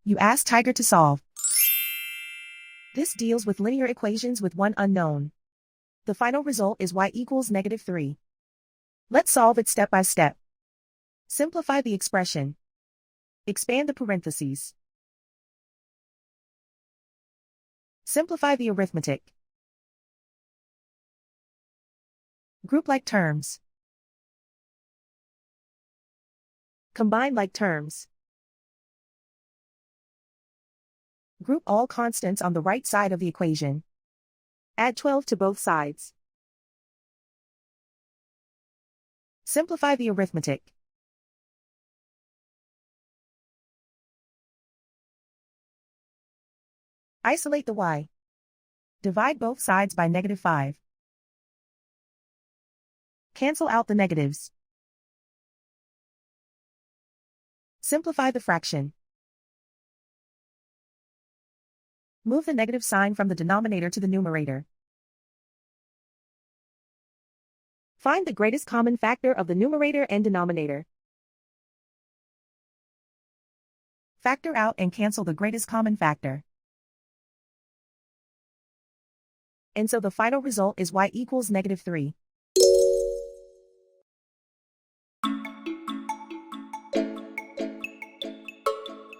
You ask Tiger to solve. This deals with linear equations with one unknown. The final result is y equals -3. Let's solve it step by step. Simplify the expression. Expand the parentheses. Simplify the arithmetic. Group like terms. Combine like terms. Group all constants on the right side of the equation. Add 12 to both sides. Simplify the arithmetic. Isolate the y. Divide both sides by -5. Cancel out the negatives. Simplify the fraction. Move the negative sign from the denominator to the numerator. Find the greatest common factor of the numerator and denominator. Factor out and cancel the greatest common factor. And so the final result is y equals -3.